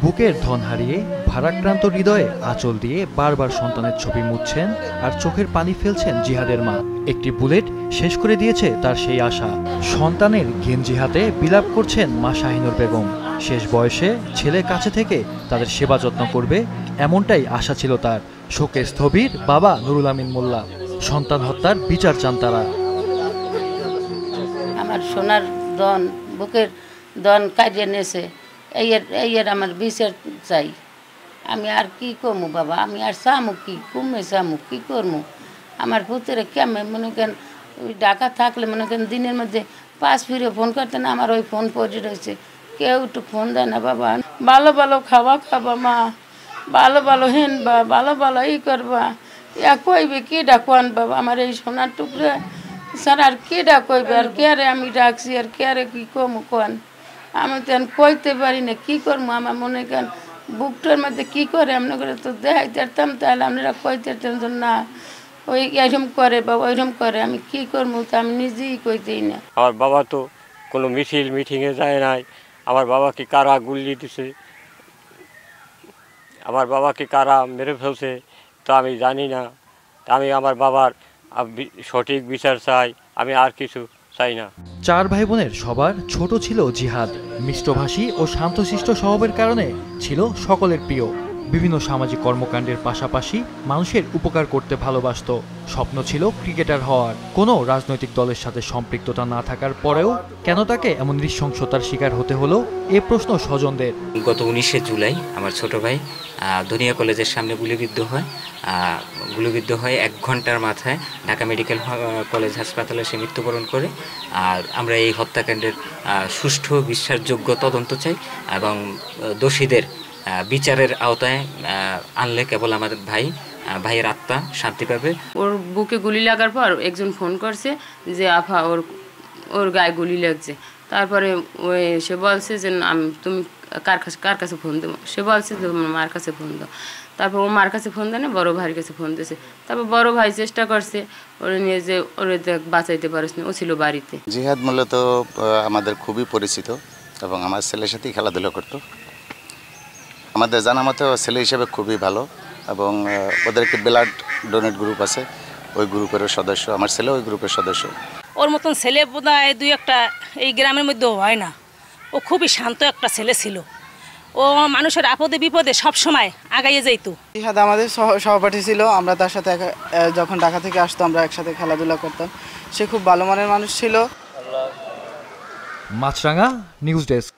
বুকের ধন হারিয়ে ভারাক্রান্ত হৃদয়ে আঁচল দিয়ে বারবার সন্তানের ছবি মুছছেন আর চোখের পানি ফেলছেন জিহাদের মা। একটি বুলেট শেষ করে দিয়েছে তার সেই আশা। সন্তানের গেঞ্জি হাতে বিলাপ করছেন মা শাহিনুর বেগম। শেষ বয়সে ছেলে কাছে থেকে তাদের সেবা যত্ন করবে এমনটাই আশা ছিল তার। শোকে স্থবির বাবা নুরুল আমিন মোল্লা। সন্তান হত্যার বিচার চান তারা। আমার সোনার দন বুকের দন কাটিয়ে নেছে, এই আমার বিচার চাই। আমি আর কি করবো বাবা, আমি আর চামু কি কমে চামু কি করবো? আমার পুত্রে কেমন মনে করেন ওই ঢাকা থাকলে মনে করেন দিনের মধ্যে 5 ফিরে ফোন করতে না, আমার ওই ফোন পড়ে রয়েছে, কেউ একটু ফোন দেয় না। বাবা ভালো ভালো খাওয়া খাবা মা, ভালো ভালো হেনবা, ভালো ভালো ই করবা, ইয়া কইবে কি ডাকুয়ান বাবা আমার এই সোনার টুকরে স্যার আর কি ডাকইবে? আর কে আরে আমি ডাকছি আর কে আরে কি কমু কোন? আমি তো কইতে পারি না কি করবো। আমার মনে করেন বুকটার মধ্যে কি করে এমন করে তো দেখাইতে পারতাম, তাহলে আপনারা কইতে পারতাম না ওই এরকম করে বা ওইরকম করে। আমি কি করবো তা আমি নিজেই কইতেই না। আমার বাবা তো কোনো মিটিংয়ে যায় নাই। আমার বাবাকে কারা গুলি দিছে, আমার বাবাকে কারা মেরে ফেলছে তা আমি জানি না। আমি আমার বাবার সঠিক বিচার চাই, আমি আর কিছু চাই না। 4 ভাই বোনের সবার ছোট ছিল জিহাদ। মিষ্টভাষী ও শান্তশিষ্ট স্বভাবের কারণে ছিল সকলের প্রিয়। বিভিন্ন সামাজিক কর্মকাণ্ডের পাশাপাশি মানুষের উপকার করতে ভালোবাসত। স্বপ্ন ছিল ক্রিকেটার হওয়ার। কোনো রাজনৈতিক দলের সাথে সম্পৃক্ততা না থাকার পরেও কেন তাকে এমন নৃশংসতার শিকার হতে হলো, এ প্রশ্ন স্বজনদের। গত 19শে জুলাই আমার ছোট ভাই ধনিয়া কলেজের সামনে গুলিবিদ্ধ হয় 1 ঘন্টার মাথায় ঢাকা মেডিকেল কলেজ হাসপাতালে সে মৃত্যুবরণ করে। আর আমরা এই হত্যাকাণ্ডের সুষ্ঠু বিশ্বাসযোগ্য তদন্ত চাই এবং দোষীদের বিচারের আওতায় আনলে কেবল আমাদের ভাইয়ের আত্মা শান্তি পাবে। ওর বুকে গুলি লাগার পর একজন ফোন করছে যে আফা ওর গায়ে গুলি লাগছে। তারপরে সে বলছে যে তুমি কার কাছে ফোন দেবো? সে বলছে যে মার কাছে ফোন দাও। তারপর ও মার কাছে ফোন দেয় না, বড় ভাইয়ের কাছে ফোন দিয়েছে। তারপর বড় ভাই চেষ্টা করছে ওরে নিয়ে যে ওরে বাঁচাইতে পারিস না, ও ছিল বাড়িতে। জিহাদ মূলত আমাদের খুবই পরিচিত এবং আমার ছেলের সাথেই খেলাধুলা করতো। আমাদের জানা মতো ছেলে হিসেবে খুবই ভালো এবং ওদের একটি ব্লাড ডোনেট গ্রুপ আছে, ওই গ্রুপের সদস্য। আমার ছেলে ওই গ্রুপের সদস্য। ওর মতন ছেলে বোধহয় 2-1টা এই গ্রামের মধ্যে হয় না। ও খুবই শান্ত একটা ছেলে ছিল। ও মানুষের আপদে বিপদে সবসময় আগাইয়ে যাইত। জিহাদ আমাদের সহপাঠী ছিল। আমরা তার সাথে যখন ঢাকা থেকে আসতো আমরা একসাথে খেলাধুলা করতাম। সে খুব ভালো মানের মানুষ ছিল। মাছরাঙা নিউজ ডেস্ক।